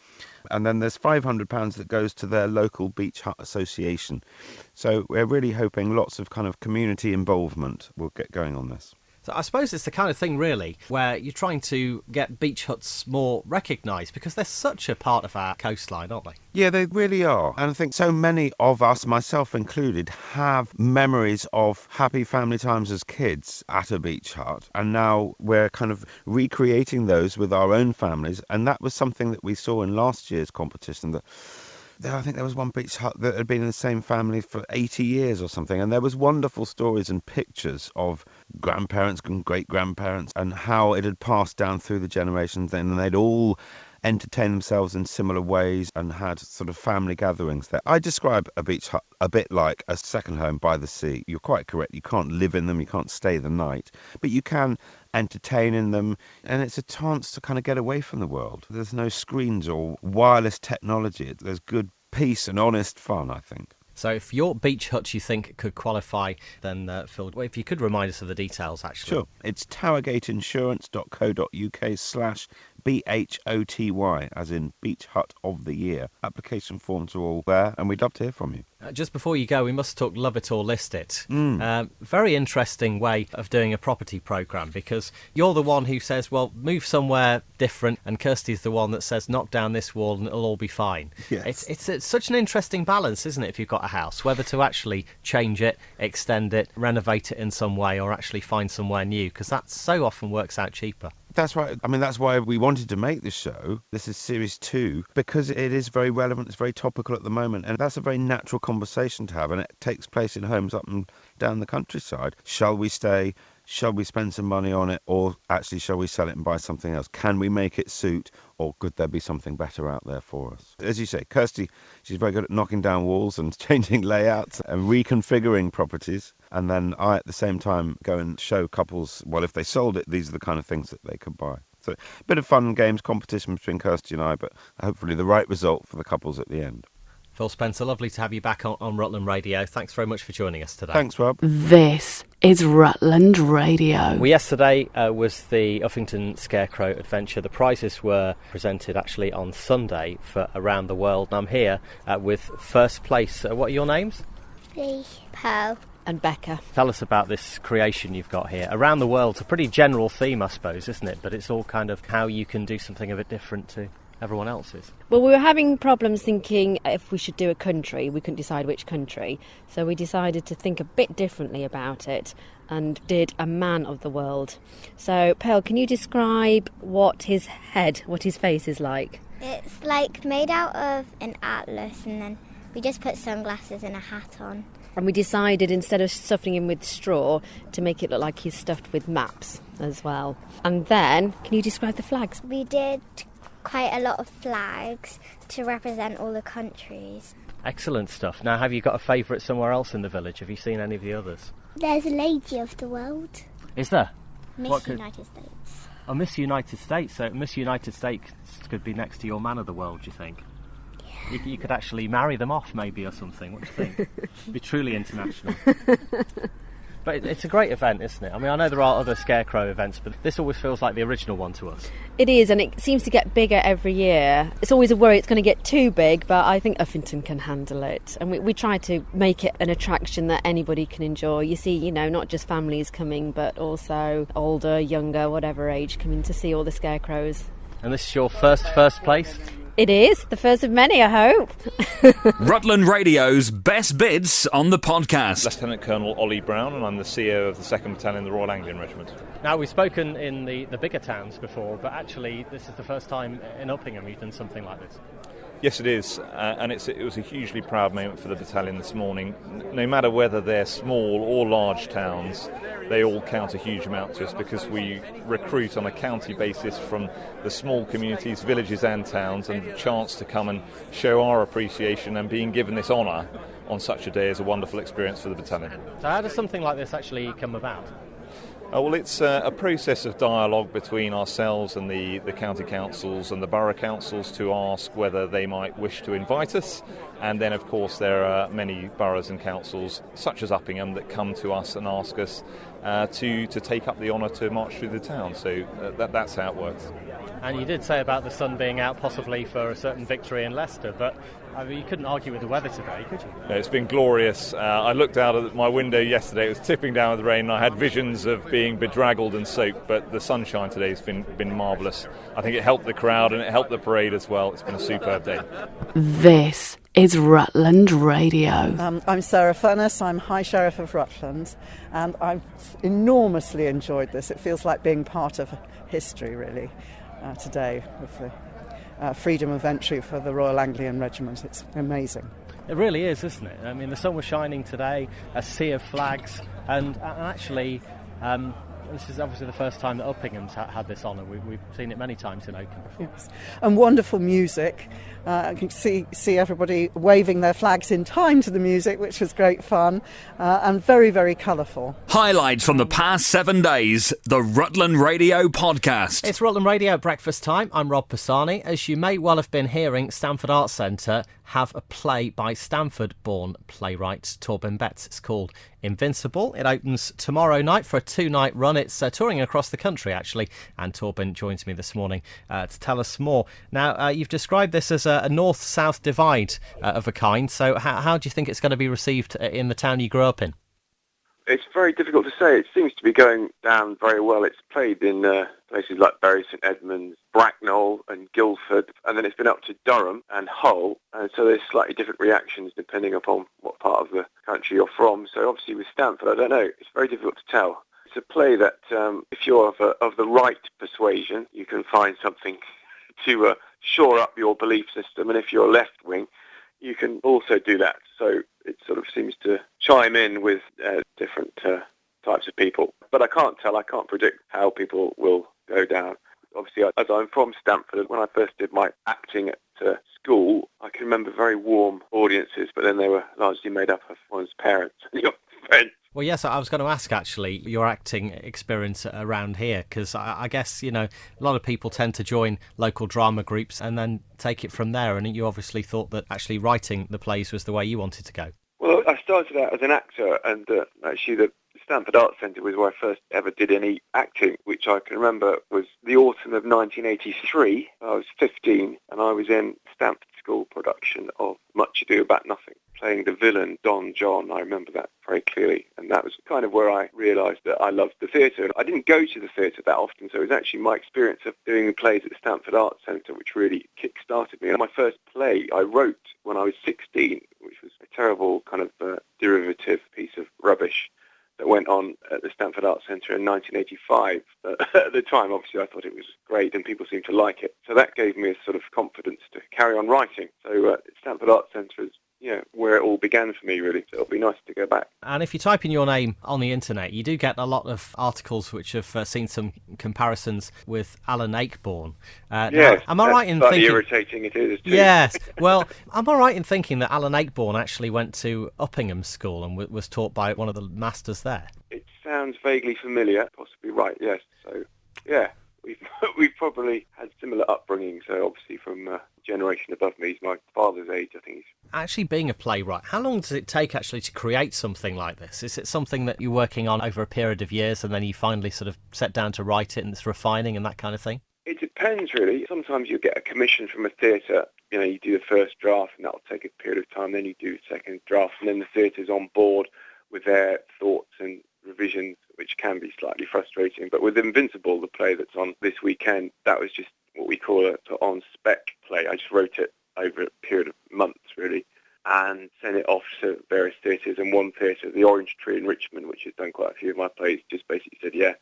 And then there's £500 that goes to their local beach hut association. So we're really hoping lots of kind of community involvement will get going on this. So I suppose it's the kind of thing, really, where you're trying to get beach huts more recognised because they're such a part of our coastline, aren't they? Yeah, they really are. And I think so many of us, myself included, have memories of happy family times as kids at a beach hut. And now we're kind of recreating those with our own families. And that was something that we saw in last year's competition, that I think there was one beach hut that had been in the same family for 80 years or something. And there was wonderful stories and pictures of grandparents and great-grandparents and how it had passed down through the generations. And they'd all entertained themselves in similar ways and had sort of family gatherings there. I describe a beach hut a bit like a second home by the sea. You're quite correct. You can't live in them. You can't stay the night. But you can entertain in them, and it's a chance to kind of get away from the world. There's no screens or wireless technology. There's good peace and honest fun, I think. So if your beach hut you think could qualify, then Phil, if you could remind us of the details, actually. Sure. It's towergateinsurance.co.uk/BHOTY, as in Beach Hut of the Year. Application forms are all there, and we'd love to hear from you. Just before you go, we must talk Love It or List It. Very interesting way of doing a property programme, because you're the one who says, well, move somewhere different, and Kirsty's the one that says, knock down this wall and it'll all be fine. Yes. It's such an interesting balance, isn't it, if you've got a house, whether to actually change it, extend it, renovate it in some way, or actually find somewhere new, because that so often works out cheaper. That's right. I mean, that's why we wanted to make this show. This is series 2, because it is very relevant. It's very topical at the moment. And that's a very natural conversation to have. And it takes place in homes up and down the countryside. Shall we stay? Shall we spend some money on it? Or actually, shall we sell it and buy something else? Can we make it suit? Or could there be something better out there for us? As you say, Kirsty, she's very good at knocking down walls and changing layouts and reconfiguring properties. And then I, at the same time, go and show couples, well, if they sold it, these are the kind of things that they could buy. So a bit of fun and games, competition between Kirsty and I, but hopefully the right result for the couples at the end. Phil Spencer, lovely to have you back on Rutland Radio. Thanks very much for joining us today. Thanks, Rob. This is Rutland Radio. Well, yesterday was the Uffington Scarecrow Adventure. The prizes were presented actually on Sunday for Around the World. And I'm here with first place. What are your names? Lee, Pearl and Becca. Tell us about this creation you've got here. Around the World's a pretty general theme, I suppose, isn't it? But it's all kind of how you can do something a bit different to everyone else's. Well, we were having problems thinking if we should do a country. We couldn't decide which country. So we decided to think a bit differently about it and did a man of the world. So, Pearl, can you describe what his face is like? It's like made out of an atlas, and then we just put sunglasses and a hat on. And we decided, instead of stuffing him with straw, to make it look like he's stuffed with maps as well. And then, can you describe the flags? We did quite a lot of flags to represent all the countries. Excellent stuff. Now, have you got a favourite somewhere else in the village? Have you seen any of the others? There's a Lady of the World. Is there? Miss United States. Oh, Miss United States. So Miss United States could be next to your Man of the World, do you think? Yeah. You could actually marry them off, maybe, or something. What do you think? Be truly international. But it's a great event, isn't it? I mean, I know there are other Scarecrow events, but this always feels like the original one to us. It is, and it seems to get bigger every year. It's always a worry it's going to get too big, but I think Uffington can handle it. And we try to make it an attraction that anybody can enjoy. You see, not just families coming, but also older, younger, whatever age, coming to see all the scarecrows. And this is your first place? It is, the first of many, I hope. Rutland Radio's best bits on the podcast. Lieutenant Colonel Ollie Brown, and I'm the CEO of the 2nd Battalion, the Royal Anglian Regiment. Now, we've spoken in the bigger towns before, but actually this is the first time in Uppingham you've done something like this. Yes, it is, and it was a hugely proud moment for the battalion this morning. No matter whether they're small or large towns, they all count a huge amount to us because we recruit on a county basis from the small communities, villages and towns, and the chance to come and show our appreciation and being given this honour on such a day is a wonderful experience for the battalion. So how does something like this actually come about? Well, it's a process of dialogue between ourselves and the county councils and the borough councils to ask whether they might wish to invite us. And then, of course, there are many boroughs and councils, such as Uppingham, that come to us and ask us to take up the honour to march through the town. So that's how it works. And you did say about the sun being out possibly for a certain victory in Leicester, but I mean, you couldn't argue with the weather today, could you? No, it's been glorious. I looked out at my window yesterday, it was tipping down with rain, and I had visions of being bedraggled and soaked, but the sunshine today has been marvellous. I think it helped the crowd and it helped the parade as well. It's been a superb day. This is Rutland Radio. I'm Sarah Furness, I'm High Sheriff of Rutland, and I've enormously enjoyed this. It feels like being part of history, really, today with the freedom of entry for the Royal Anglian Regiment. It's amazing. It really is, isn't it? I mean, the sun was shining today, a sea of flags, and actually this is obviously the first time that Uppingham's had this honour. We've seen it many times in Oakham before. Yes. And wonderful music. You can see everybody waving their flags in time to the music, which was great fun, and very, very colourful. Highlights from the past 7 days, the Rutland Radio podcast. It's Rutland Radio at breakfast time. I'm Rob Pisani. As you may well have been hearing, Stamford Arts Centre have a play by Stamford-born playwright Torben Betts. It's called Invincible. It opens tomorrow night for a 2-night run. It's touring across the country, actually, and Torben joins me this morning to tell us more. Now, you've described this as a north-south divide of a kind, so how do you think it's going to be received in the town you grew up in? It's very difficult to say. It seems to be going down very well. It's played in places like Bury St Edmunds, Bracknell and Guildford, and then it's been up to Durham and Hull, and so there's slightly different reactions depending upon what part of the country you're from. So obviously with Stamford, I don't know. It's very difficult to tell. It's a play that if you're of the right persuasion, you can find something to shore up your belief system, and if you're left-wing, you can also do that. So it sort of seems to chime in with different types of people. But I can't predict how people will go down. Obviously, as I'm from Stamford, when I first did my acting at school, I can remember very warm audiences, but then they were largely made up of one's parents. You're offence. Well, yes, I was going to ask, actually, your acting experience around here, because I guess, a lot of people tend to join local drama groups and then take it from there, and you obviously thought that actually writing the plays was the way you wanted to go. Well, I started out as an actor, and actually the Stanford Arts Centre was where I first ever did any acting, which I can remember was the autumn of 1983. I was 15, and I was in Stanford School production of Much Ado About Nothing, playing the villain Don John. I remember that very clearly, and that was kind of where I realised that I loved the theatre. I didn't go to the theatre that often, so it was actually my experience of doing the plays at the Stanford Arts Centre which really kick-started me. And my first play I wrote when I was 16, which was a terrible kind of derivative piece of rubbish that went on at the Stanford Arts Centre in 1985. At the time, obviously, I thought it was great and people seemed to like it. So that gave me a sort of confidence to carry on writing. So Stanford Arts Centre is where it all began for me, really. So it'll be nice to go back. And if you type in your name on the internet, you do get a lot of articles which have seen some comparisons with Alan Ayckbourn. Yes, am I right in thinking... irritating it is, too. Yes, well, am I right in thinking that Alan Ayckbourn actually went to Uppingham School and was taught by one of the masters there? It sounds vaguely familiar, possibly right, yes. So, yeah, we've probably had similar upbringing, so obviously from a generation above me. He's my father's age, I think. Actually being a playwright, how long does it take actually to create something like this? Is it something that you're working on over a period of years and then you finally sort of set down to write it and it's refining and that kind of thing? It depends, really. Sometimes you get a commission from a theatre. You do the first draft and that'll take a period of time. Then you do the second draft and then the theatre's on board with their thoughts and revisions, which can be slightly frustrating. But with Invincible, the play that's on this weekend, that was just what we call a on-spec play. I just wrote it over a period of months, really, and sent it off to various theatres. And one theatre, the Orange Tree in Richmond, which has done quite a few of my plays, just basically said, yeah,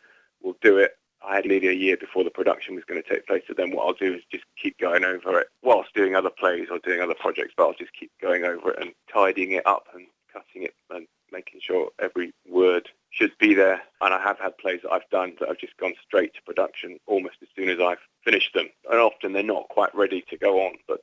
we'll do it. I had nearly a year before the production was going to take place, so then what I'll do is just keep going over it whilst doing other plays or doing other projects, but I'll just keep going over it and tidying it up and cutting it and making sure every word should be there. And I have had plays that I've done that have just gone straight to production almost as soon as I've finished them. And often they're not quite ready to go on. But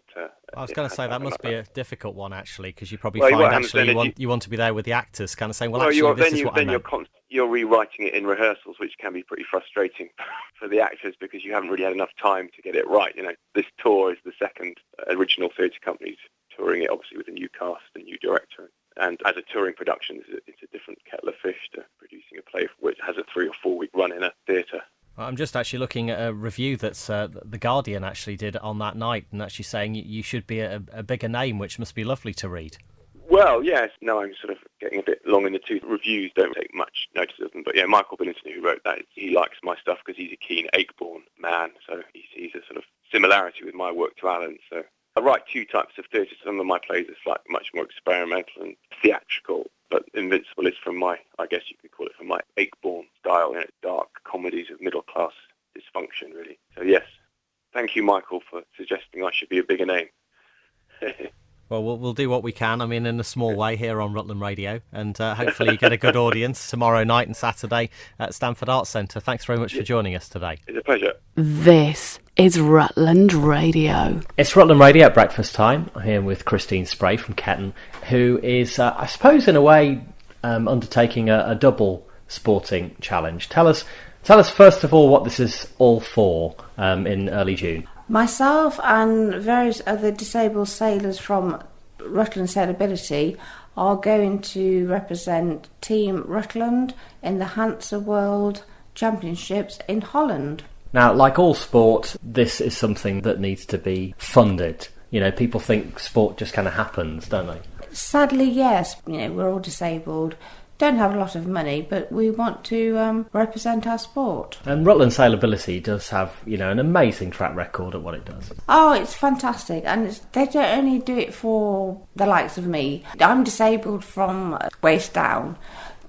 I was going to say that must be a difficult one, actually, because you probably find actually you want to be there with the actors, kind of saying, well actually, this is what I meant. You're rewriting it in rehearsals, which can be pretty frustrating for the actors because you haven't really had enough time to get it right. This tour is the second original theatre company's touring it, obviously with a new cast, a new director. And as a touring production, it's a different kettle of fish to producing a play which has a 3 or 4 week run in a theatre. I'm just actually looking at a review that's The Guardian actually did on that night and actually saying you should be a bigger name, which must be lovely to read. Well, yes. No, I'm sort of getting a bit long in the tooth. Reviews don't take much notice of them. But yeah, Michael Billington, who wrote that, he likes my stuff because he's a keen Ayckbourn man. So he sees a sort of similarity with my work to Alan. So I write two types of theatre. Some of my plays are slightly much more experimental and theatrical. But Invincible is from my, I guess you could call it, from my Ayckbourn style, dark comedies of middle-class dysfunction, really. So yes, thank you, Michael, for suggesting I should be a bigger name. Well, we'll do what we can, in a small way here on Rutland Radio, and hopefully you get a good audience tomorrow night and Saturday at Stanford Arts Centre. Thanks very much for joining us today. It's a pleasure. This is Rutland Radio. It's Rutland Radio at breakfast time. I'm here with Christine Spray from Ketton, who is, I suppose, in a way, undertaking a double sporting challenge. Tell us first of all what this is all for in early June. Myself and various other disabled sailors from Rutland Sailability are going to represent Team Rutland in the Hansa World Championships in Holland. Now, like all sport, this is something that needs to be funded. People think sport just kind of happens, don't they? Sadly, yes. We're all disabled. Don't have a lot of money, but we want to represent our sport. And Rutland Sailability does have, an amazing track record at what it does. Oh, it's fantastic. And they don't only do it for the likes of me. I'm disabled from waist down,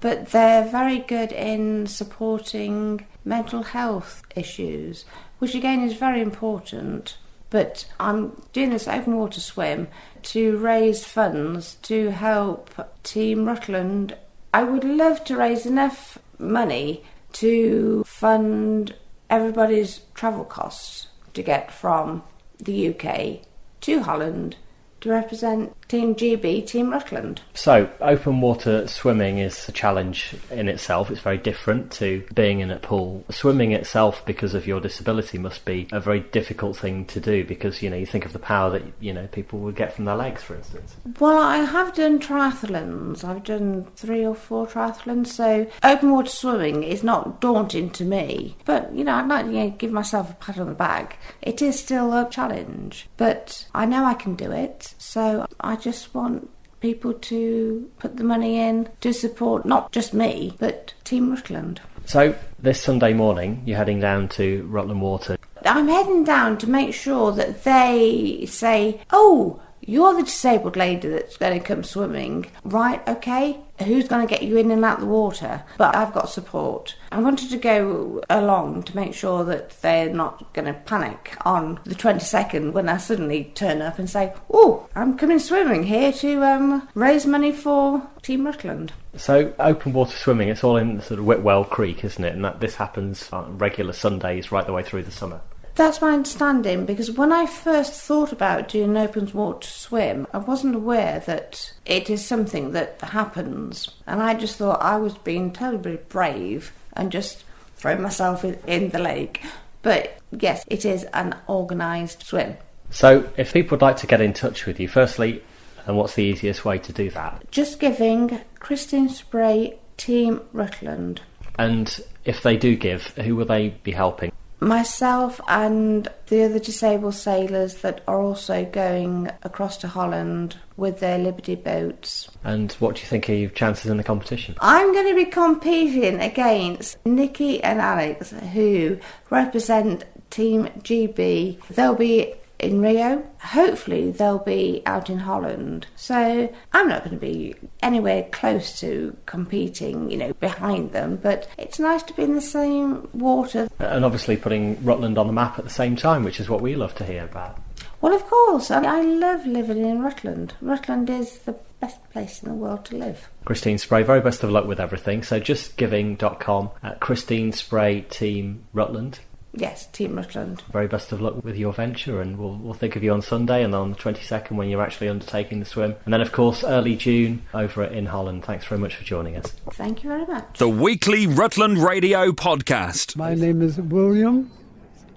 but they're very good in supporting mental health issues, which again is very important. But I'm doing this open water swim to raise funds to help Team Rutland. I would love to raise enough money to fund everybody's travel costs to get from the UK to Holland to represent Team GB, Team Rutland. So, open water swimming is a challenge in itself. It's very different to being in a pool. Swimming itself, because of your disability, must be a very difficult thing to do because, you think of the power that, people would get from their legs, for instance. Well, I have done triathlons. I've done 3 or 4 triathlons, so open water swimming is not daunting to me. But, I'd like to give myself a pat on the back. It is still a challenge, but I know I can do it, so I just want people to put the money in to support not just me, but Team Rutland. So, this Sunday morning, you're heading down to Rutland Water. I'm heading down to make sure that they say, oh, you're the disabled lady that's going to come swimming. Right, okay, who's going to get you in and out the water? But I've got support. I wanted to go along to make sure that they're not going to panic on the 22nd when I suddenly turn up and say, oh, I'm coming swimming here to raise money for Team Rutland. So, open water swimming, it's all in sort of Whitwell Creek, isn't it? And this happens on regular Sundays right the way through the summer. That's my understanding, because when I first thought about doing an open water swim, I wasn't aware that it is something that happens. And I just thought I was being terribly brave and just throwing myself in the lake. But yes, it is an organised swim. So, if people would like to get in touch with you, firstly, and what's the easiest way to do that? Just giving Christine Spray, Team Rutland. And if they do give, who will they be helping? Myself and the other disabled sailors that are also going across to Holland with their Liberty boats. And what do you think are your chances in the competition? I'm going to be competing against Nikki and Alex, who represent Team GB. They'll be in Rio. Hopefully they'll be out in Holland. So I'm not going to be anywhere close to competing, behind them, but it's nice to be in the same water. And obviously putting Rutland on the map at the same time, which is what we love to hear about. Well, of course. I love living in Rutland. Rutland is the best place in the world to live. Christine Spray, very best of luck with everything. So justgiving.com, Christine Spray, Team Rutland. Yes, Team Rutland. Very best of luck with your venture, and we'll think of you on Sunday and on the 22nd when you're actually undertaking the swim. And then, of course, early June over in Holland. Thanks very much for joining us. Thank you very much. The weekly Rutland Radio podcast. My name is William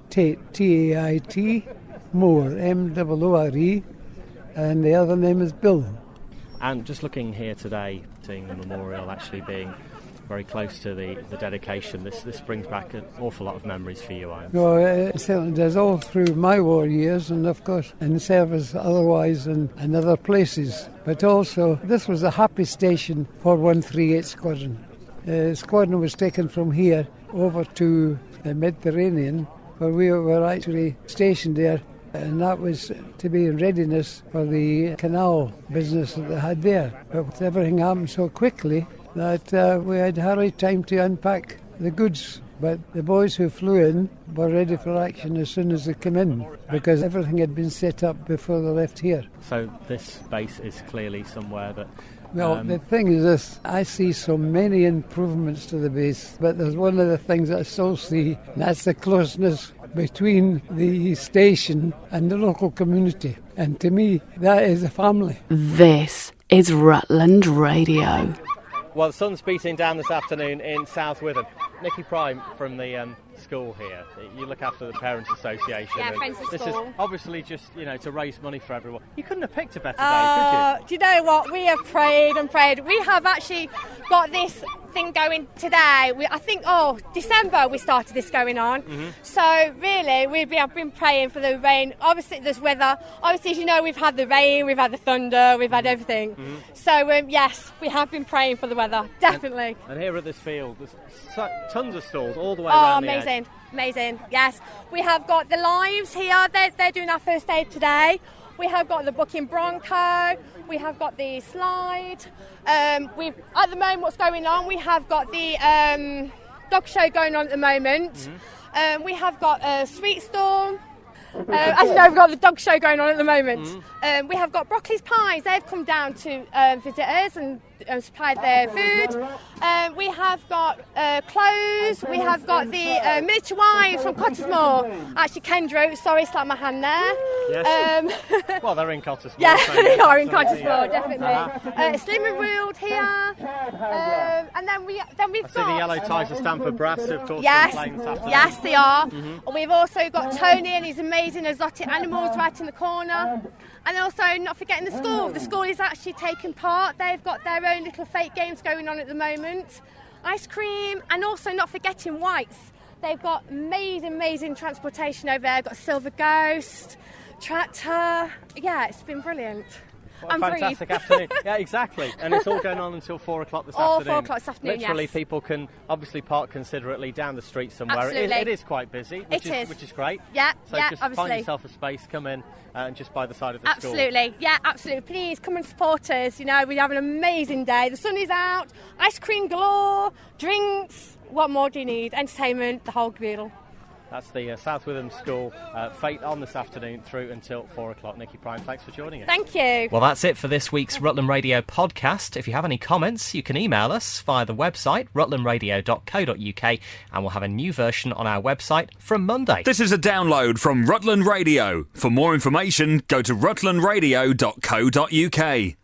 Tait, T-A-I-T, Moore, M-O-O-R-E, and the other name is Bill. And just looking here today, seeing the memorial actually being very close to the dedication, this brings back an awful lot of memories for you, I am. No, it certainly does, all through my war years, and of course in service otherwise and other places. But also, this was a happy station for 138 Squadron. Squadron was taken from here over to the Mediterranean, where we were actually stationed there, and that was to be in readiness for the canal business that they had there. But everything happened so quickly that we had hardly time to unpack the goods. But the boys who flew in were ready for action as soon as they came in, because everything had been set up before they left here. So this base is clearly somewhere that... Well, the thing is this, I see so many improvements to the base, but there's one of the things I still see, and that's the closeness between the station and the local community. And to me, that is a family. This is Rutland Radio. Well, the sun's beating down this afternoon in South Witham. Nikki Prime from the school here. You look after the Parents Association. Yeah, Friends of This School. is obviously just, to raise money for everyone. You couldn't have picked a better day, could you? Do you know what? We have prayed and prayed. We have actually got this thing going today. I think, December we started this going on. Mm-hmm. So really, we have been praying for the rain. Obviously, there's weather. Obviously, as you know, we've had the rain, we've had the thunder, we've had everything. Mm-hmm. So yes, we have been praying for the weather, definitely. And here at this field, there's tons of stalls all the way around the edge. Amazing, yes. We have got the Lives here, they're doing our first aid today. We have got the Booking Bronco, we have got the slide. At the moment, what's going on, we have got the dog show going on at the moment. Mm-hmm. We have got a sweet stall. As you know, we've got the dog show going on at the moment. We have got Broccoli's Pies. They've come down to visit us and supplied their food. We have got clothes. We have got the miniature wives from Cottesmore. Actually, Kendra, sorry, slapped my hand there. Yes. Well, they're in Cottesmore. Yeah, so they are in absolutely, Cottesmore, yeah. definitely. Slim and Ruled here. And then we've I see the yellow ties of Stamford Brass, of course. Yes, playing this afternoon. yes, they are. We've also got Tony and his amazing exotic animals right in the corner. And also, not forgetting the school. The school is actually taking part. They've got their own little fake games going on at the moment. Ice cream, and also not forgetting Whites. They've got amazing transportation over there. Got Silver Ghost, Tractor. Yeah, it's been brilliant. What a fantastic afternoon. Yeah, exactly. And it's all going on until 4 o'clock this all afternoon. 4 o'clock this afternoon, Literally, yes. people can obviously park considerately down the street somewhere. Absolutely. It is quite busy, which is great. Yeah, so yeah, just obviously. find yourself a space, come in, and just by the side of the school. Absolutely, yeah, absolutely. Please come and support us. You know, we have an amazing day. The sun is out, ice cream galore, drinks. What more do you need? Entertainment, the whole griddle. That's the South Witham School fate on this afternoon through until 4 o'clock. Nikki Prime, thanks for joining us. Thank you. Well, that's it for this week's Rutland Radio podcast. If you have any comments, you can email us via the website, rutlandradio.co.uk, and we'll have a new version on our website from Monday. This is a download from Rutland Radio. For more information, go to rutlandradio.co.uk.